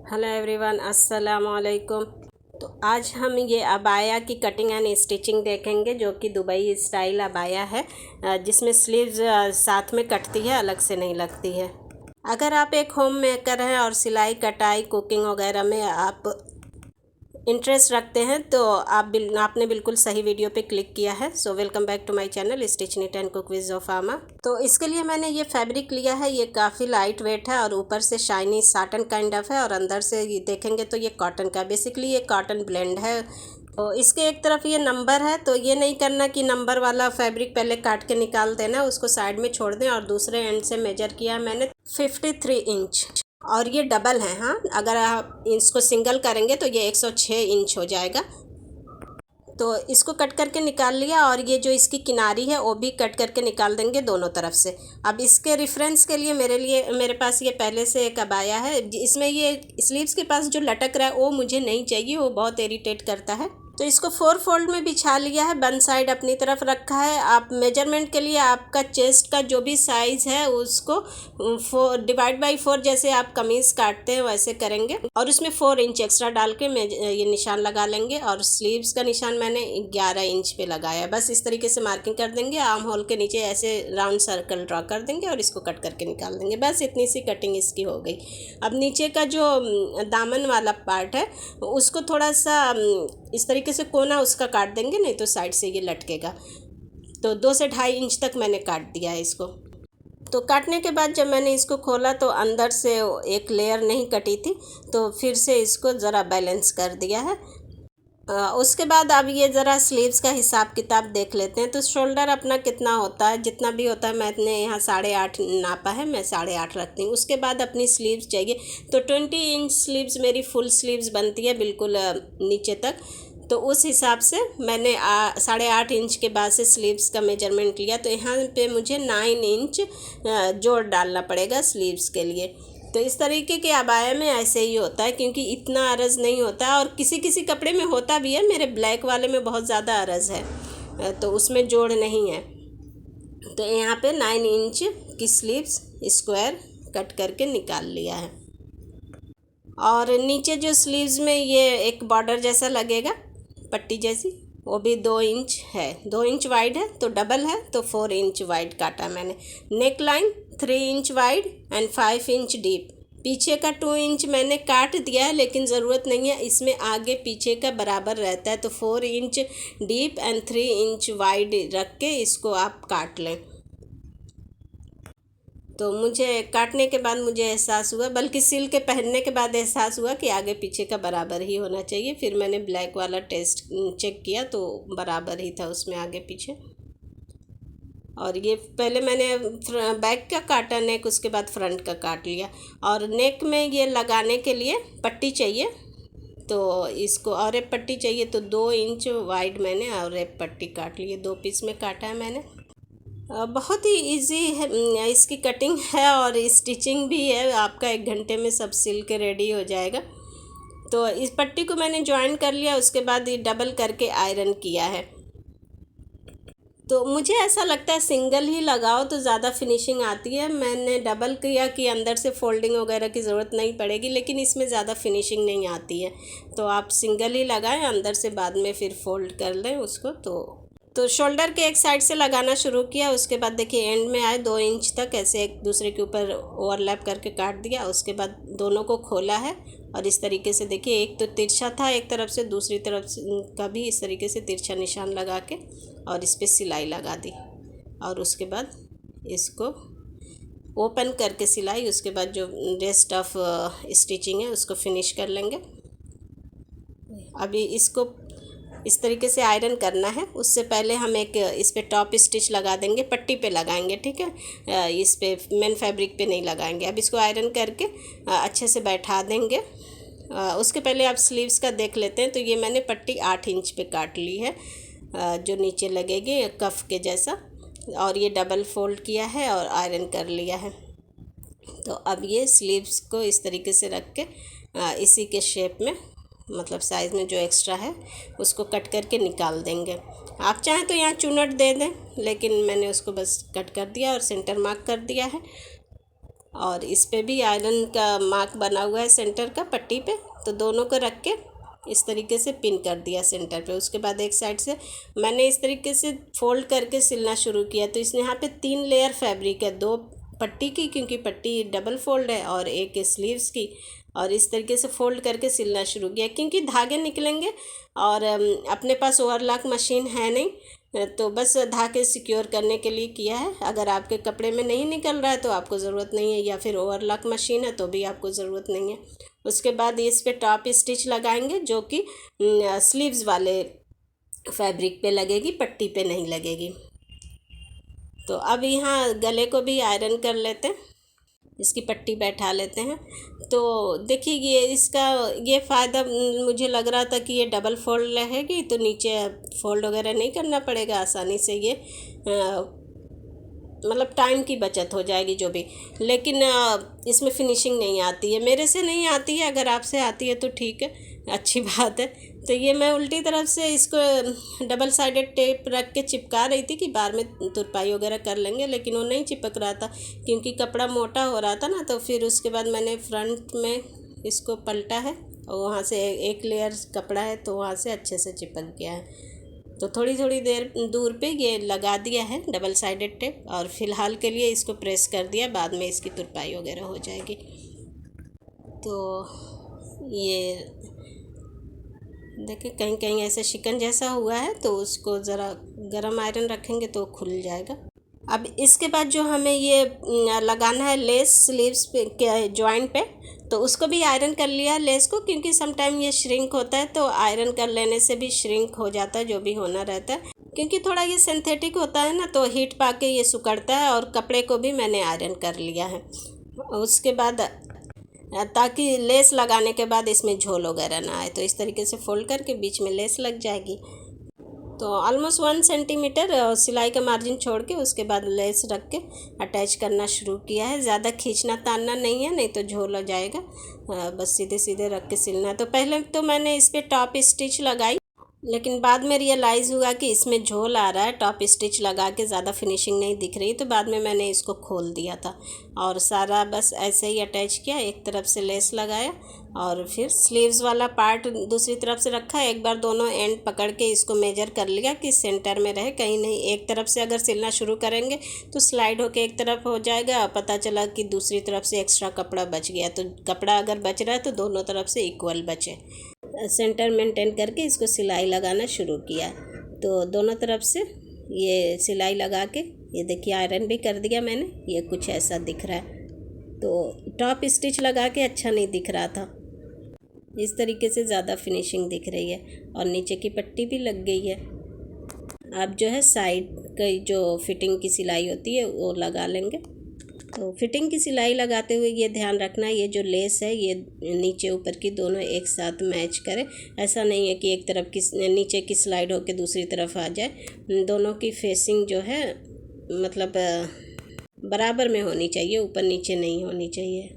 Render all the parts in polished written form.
Hello everyone, अस्सलाम वालेकुम। तो आज हम ये अबाया की कटिंग एंड स्टिचिंग देखेंगे, जो कि दुबई स्टाइल अबाया है, जिसमें स्लीव्स साथ में कटती है, अलग से नहीं लगती है। अगर आप एक होम मेकर हैं और सिलाई कटाई कुकिंग वगैरह में आप इंटरेस्ट रखते हैं तो आपने बिल्कुल सही वीडियो पे क्लिक किया है। So welcome back to my channel stitch knit and cook with Jofama. तो इसके लिए मैंने ये फैब्रिक लिया है। ये काफ़ी लाइट वेट है और ऊपर से शाइनी साटन काइंड ऑफ है, और अंदर से ये देखेंगे तो ये कॉटन का, बेसिकली ये कॉटन ब्लेंड है। तो इसके एक तरफ ये नंबर है, तो ये नहीं करना कि नंबर वाला फैब्रिक पहले काट के निकाल देना, उसको साइड में छोड़ दें। और दूसरे एंड से मेजर किया मैंने 53 इंच, और ये डबल है। हाँ, अगर आप इसको सिंगल करेंगे तो ये 106 इंच हो जाएगा। तो इसको कट करके निकाल लिया, और ये जो इसकी किनारी है वो भी कट करके निकाल देंगे दोनों तरफ से। अब इसके रेफरेंस के लिए मेरे पास ये पहले से एक अबाया है, इसमें ये स्लीव्स के पास जो लटक रहा है वो मुझे नहीं चाहिए, वो बहुत इरिटेट करता है। तो इसको 4 फोल्ड में बिछा लिया है, वन साइड अपनी तरफ रखा है। आप मेजरमेंट के लिए आपका चेस्ट का जो भी साइज़ है उसको डिवाइड बाई 4, जैसे आप कमीज़ काटते हैं वैसे करेंगे, और उसमें 4 इंच एक्स्ट्रा डाल के ये निशान लगा लेंगे। और स्लीव्स का निशान मैंने 11 इंच पे लगाया। बस इस तरीके से मार्किंग कर देंगे, आर्म होल के नीचे ऐसे राउंड सर्कल ड्रॉ कर देंगे और इसको कट करके निकाल देंगे। बस इतनी सी कटिंग इसकी हो गई। अब नीचे का जो दामन वाला पार्ट है उसको थोड़ा सा इस तरीके से कोना उसका काट देंगे, नहीं तो साइड से ये लटकेगा। तो 2 से 2.5 इंच तक मैंने काट दिया है इसको। तो काटने के बाद जब मैंने इसको खोला तो अंदर से एक लेयर नहीं कटी थी, तो फिर से इसको ज़रा बैलेंस कर दिया है। उसके बाद अब ये ज़रा स्लीव्स का हिसाब किताब देख लेते हैं। तो शोल्डर अपना कितना होता है, जितना भी होता है, मैंने यहाँ 8.5 नापा है, मैं 8.5 रखती हूँ। उसके बाद अपनी स्लीव्स चाहिए, तो 20 इंच स्लीव्स मेरी फुल स्लीव्स बनती है बिल्कुल नीचे तक। तो उस हिसाब से मैंने 8.5 इंच के बाद से स्लीव्स का मेजरमेंट लिया। तो यहाँ पे मुझे 9 इंच जोड़ डालना पड़ेगा स्लीव्स के लिए। तो इस तरीके के अबाया में ऐसे ही होता है, क्योंकि इतना अरज़ नहीं होता है, और किसी किसी कपड़े में होता भी है। मेरे ब्लैक वाले में बहुत ज़्यादा अरज़ है, तो उसमें जोड़ नहीं है। तो यहाँ पे 9 इंच की स्लीव्स स्क्वायर कट करके निकाल लिया है। और नीचे जो स्लीव्स में ये एक बॉर्डर जैसा लगेगा, पट्टी जैसी, वो भी 2 इंच है। 2 इंच वाइड है तो डबल है, तो 4 इंच वाइड काटा मैंने। Neck line 3 inch wide and 5 inch deep. पीछे का 2 इंच मैंने काट दिया है, लेकिन ज़रूरत नहीं है, इसमें आगे पीछे का बराबर रहता है। तो 4 inch deep and 3 inch wide रख के इसको आप काट लें। तो मुझे काटने के बाद मुझे एहसास हुआ, बल्कि सिल के पहनने के बाद एहसास हुआ कि आगे पीछे का बराबर ही होना चाहिए। फिर मैंने ब्लैक वाला टेस्ट चेक किया तो बराबर ही था उसमें आगे पीछे। और ये पहले मैंने बैक का काटा नेक, उसके बाद फ्रंट का काट लिया। और नेक में ये लगाने के लिए पट्टी चाहिए, तो इसको और एक पट्टी चाहिए, तो 2 इंच वाइड मैंने और एक पट्टी काट ली है। 2 पीस में काटा है मैंने। बहुत ही इजी है इसकी कटिंग है, और स्टिचिंग भी है। आपका 1 घंटे में सब सिल के रेडी हो जाएगा। तो इस पट्टी को मैंने ज्वाइन कर लिया, उसके बाद ये डबल करके आयरन किया है। तो मुझे ऐसा लगता है सिंगल ही लगाओ तो ज़्यादा फिनिशिंग आती है। मैंने डबल किया कि अंदर से फोल्डिंग वगैरह की ज़रूरत नहीं पड़ेगी, लेकिन इसमें ज़्यादा फिनिशिंग नहीं आती है। तो आप सिंगल ही लगाएं, अंदर से बाद में फिर फोल्ड कर लें उसको। तो शोल्डर के एक साइड से लगाना शुरू किया, उसके बाद देखिए एंड में आए 2 इंच तक ऐसे एक दूसरे के ऊपर ओवरलैप करके काट दिया। उसके बाद दोनों को खोला है, और इस तरीके से देखिए, एक तो तिरछा था एक तरफ से, दूसरी तरफ का भी इस तरीके से तिरछा निशान लगा के और इस पर सिलाई लगा दी। और उसके बाद इसको ओपन करके सिलाई, उसके बाद जो रेस्ट ऑफ स्टिचिंग है उसको फिनिश कर लेंगे। अभी इसको इस तरीके से आयरन करना है। उससे पहले हम एक इस पे टॉप स्टिच लगा देंगे, पट्टी पे लगाएंगे, ठीक है, इस पे मेन फैब्रिक पे नहीं लगाएंगे। अब इसको आयरन करके अच्छे से बैठा देंगे। उसके पहले आप स्लीव्स का देख लेते हैं। तो ये मैंने पट्टी 8 इंच पे काट ली है, जो नीचे लगेगी कफ के जैसा, और ये डबल फोल्ड किया है और आयरन कर लिया है। तो अब ये स्लीव्स को इस तरीके से रख के इसी के शेप में, मतलब साइज़ में जो एक्स्ट्रा है उसको कट करके निकाल देंगे। आप चाहें तो यहाँ चुनट दे दें, लेकिन मैंने उसको बस कट कर दिया और सेंटर मार्क कर दिया है। और इस पे भी आयरन का मार्क बना हुआ है सेंटर का पट्टी पे। तो दोनों को रख के इस तरीके से पिन कर दिया सेंटर पे। उसके बाद एक साइड से मैंने इस तरीके से फोल्ड करके सिलना शुरू किया। तो इसने यहाँ पे 3 लेयर फैब्रिक है, 2 पट्टी की क्योंकि पट्टी डबल फोल्ड है और एक स्लीव्स की, और इस तरीके से फोल्ड करके सिलना शुरू किया क्योंकि धागे निकलेंगे और अपने पास ओवरलॉक मशीन है नहीं, तो बस धागे सिक्योर करने के लिए किया है। अगर आपके कपड़े में नहीं निकल रहा है तो आपको ज़रूरत नहीं है, या फिर ओवरलॉक मशीन है तो भी आपको ज़रूरत नहीं है। उसके बाद इस पे टॉप स्टिच लगाएंगे जो कि स्लीव्स वाले फैब्रिक पे लगेगी, पट्टी पे नहीं लगेगी। तो अब यहाँ गले को भी आयरन कर लेते हैं, इसकी पट्टी बैठा लेते हैं। तो देखिए ये फ़ायदा मुझे लग रहा था कि ये डबल फोल्ड रहेगी तो नीचे फोल्ड वगैरह नहीं करना पड़ेगा, आसानी से ये मतलब टाइम की बचत हो जाएगी जो भी। लेकिन इसमें फिनिशिंग नहीं आती है, मेरे से नहीं आती है। अगर आपसे आती है तो ठीक है, अच्छी बात है। तो ये मैं उल्टी तरफ से इसको डबल साइडेड टेप रख के चिपका रही थी कि बाद में तुरपाई वगैरह कर लेंगे, लेकिन वो नहीं चिपक रहा था क्योंकि कपड़ा मोटा हो रहा था ना। तो फिर उसके बाद मैंने फ्रंट में इसको पलटा है और वहाँ से एक लेयर कपड़ा है तो वहाँ से अच्छे से चिपक गया है। तो थोड़ी थोड़ी देर दूर पे ये लगा दिया है डबल साइडेड टेप, और फ़िलहाल के लिए इसको प्रेस कर दिया, बाद में इसकी तुरपाई वगैरह हो जाएगी। तो ये देखिए कहीं कहीं ऐसे शिकन जैसा हुआ है तो उसको ज़रा गरम आयरन रखेंगे तो खुल जाएगा। अब इसके बाद जो हमें ये लगाना है लेस स्लीव्स पे के जॉइंट पे, तो उसको भी आयरन कर लिया लेस को, क्योंकि समटाइम ये श्रिंक होता है तो आयरन कर लेने से भी श्रिंक हो जाता है जो भी होना रहता है, क्योंकि थोड़ा ये सिंथेटिक होता है ना तो हीट पाके ये सिकुड़ता है। और कपड़े को भी मैंने आयरन कर लिया है। उसके बाद ताकि लेस लगाने के बाद इसमें झोल वगैरह ना आए, तो इस तरीके से फोल्ड करके बीच में लेस लग जाएगी। तो ऑलमोस्ट 1 सेंटीमीटर सिलाई का मार्जिन छोड़ के उसके बाद लेस रख के अटैच करना शुरू किया है। ज़्यादा खींचना तानना नहीं है, नहीं तो झोल हो जाएगा। बस सीधे सीधे रख के सिलना है। तो पहले तो मैंने इस पर टॉप स्टिच लगाई, लेकिन बाद में रियलाइज़ हुआ कि इसमें झोल आ रहा है, टॉप स्टिच लगा के ज़्यादा फिनिशिंग नहीं दिख रही, तो बाद में मैंने इसको खोल दिया था और सारा बस ऐसे ही अटैच किया। एक तरफ से लेस लगाया और फिर स्लीव्स वाला पार्ट दूसरी तरफ से रखा। एक बार दोनों एंड पकड़ के इसको मेजर कर लिया कि सेंटर में रहे, कहीं नहीं एक तरफ से अगर सिलना शुरू करेंगे तो स्लाइड होके एक तरफ हो जाएगा। पता चला कि दूसरी तरफ से एक्स्ट्रा कपड़ा बच गया, तो कपड़ा अगर बच रहा है तो दोनों तरफ से इक्वल बचे। सेंटर मेंटेन करके इसको सिलाई लगाना शुरू किया। तो दोनों तरफ से ये सिलाई लगा के ये देखिए आयरन भी कर दिया मैंने। ये कुछ ऐसा दिख रहा है। तो टॉप स्टिच लगा के अच्छा नहीं दिख रहा था, इस तरीके से ज़्यादा फिनिशिंग दिख रही है और नीचे की पट्टी भी लग गई है। अब जो है साइड की जो फिटिंग की सिलाई होती है वो लगा लेंगे। तो फिटिंग की सिलाई लगाते हुए ये ध्यान रखना है ये जो लेस है ये नीचे ऊपर की दोनों एक साथ मैच करे। ऐसा नहीं है कि एक तरफ की नीचे की स्लाइड होकर दूसरी तरफ आ जाए। दोनों की फेसिंग जो है मतलब बराबर में होनी चाहिए, ऊपर नीचे नहीं होनी चाहिए।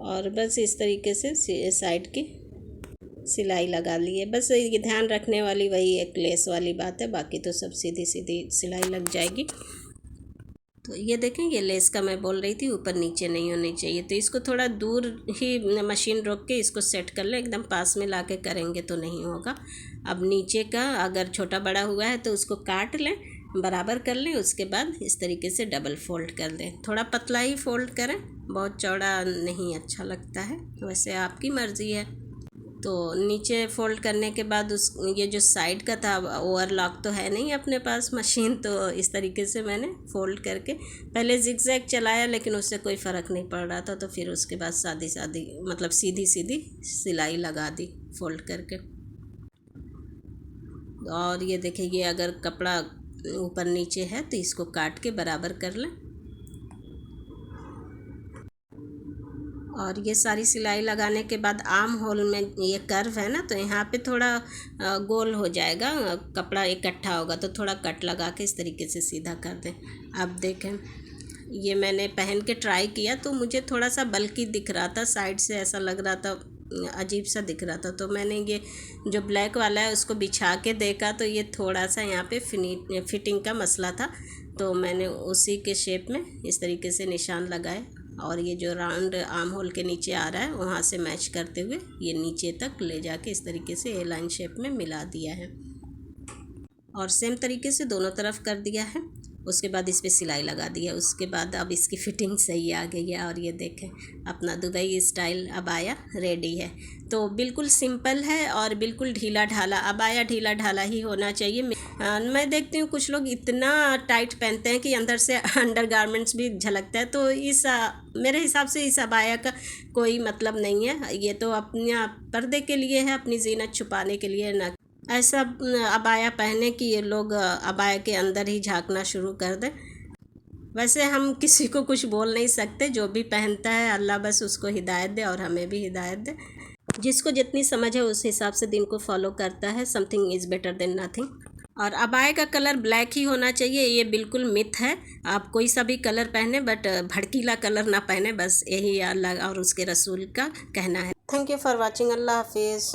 और बस इस तरीके से साइड की सिलाई लगा ली है। बस ये ध्यान रखने वाली वही एक लेस वाली बात है, बाकी तो सब सीधी सीधी सिलाई लग जाएगी। तो ये देखें ये लेस का मैं बोल रही थी ऊपर नीचे नहीं होनी चाहिए, तो इसको थोड़ा दूर ही मशीन रोक के इसको सेट कर लें। एकदम पास में ला के करेंगे तो नहीं होगा। अब नीचे का अगर छोटा बड़ा हुआ है तो उसको काट लें, बराबर कर लें। उसके बाद इस तरीके से डबल फोल्ड कर दें। थोड़ा पतला ही फोल्ड करें, बहुत चौड़ा नहीं अच्छा लगता है, वैसे आपकी मर्ज़ी है। तो नीचे फ़ोल्ड करने के बाद ये जो साइड का था ओवरलॉक तो है नहीं अपने पास मशीन, तो इस तरीके से मैंने फ़ोल्ड करके पहले जिगजैग चलाया, लेकिन उससे कोई फ़र्क नहीं पड़ रहा था। तो फिर उसके बाद सादी मतलब सीधी सीधी सिलाई लगा दी फ़ोल्ड करके। और ये देखिए ये अगर कपड़ा ऊपर नीचे है तो इसको काट के बराबर कर लें। और ये सारी सिलाई लगाने के बाद आर्म होल में ये कर्व है ना, तो यहाँ पे थोड़ा गोल हो जाएगा, कपड़ा इकट्ठा होगा, तो थोड़ा कट लगा के इस तरीके से सीधा कर दें। अब देखें ये मैंने पहन के ट्राई किया तो मुझे थोड़ा सा बल्कि दिख रहा था, साइड से ऐसा लग रहा था, अजीब सा दिख रहा था। तो मैंने ये जो ब्लैक वाला है उसको बिछा के देखा तो ये थोड़ा सा यहाँ पे फिटिंग का मसला था, तो मैंने उसी के शेप में इस तरीके से निशान लगाए और ये जो राउंड आर्म होल के नीचे आ रहा है वहाँ से मैच करते हुए ये नीचे तक ले जाके इस तरीके से ए लाइन शेप में मिला दिया है और सेम तरीके से दोनों तरफ कर दिया है। उसके बाद इस पर सिलाई लगा दी है। उसके बाद अब इसकी फ़िटिंग सही आ गई है और ये देखें अपना दुबई स्टाइल अबाया रेडी है। तो बिल्कुल सिंपल है और बिल्कुल ढीला ढाला, अबाया ढीला ढाला ही होना चाहिए। मैं देखती हूँ कुछ लोग इतना टाइट पहनते हैं कि अंदर से अंडर गारमेंट्स भी झलकता है। तो मेरे हिसाब से इस अबाया का कोई मतलब नहीं है। ये तो अपने पर्दे के लिए है, अपनी जीनत छुपाने के लिए, ना ऐसा अबाया पहने कि ये लोग अबाया के अंदर ही झांकना शुरू कर दें। वैसे हम किसी को कुछ बोल नहीं सकते, जो भी पहनता है अल्लाह बस उसको हिदायत दे और हमें भी हिदायत दे। जिसको जितनी समझ है उस हिसाब से दिन को फॉलो करता है। Something is better than nothing. और अबाया का कलर ब्लैक ही होना चाहिए, ये बिल्कुल मिथ है। आप कोई सा भी कलर पहने बट भड़कीला कलर ना पहने, बस यही अल्लाह और उसके रसूल का कहना है। Thank you for watching. अल्लाह हाफिज़।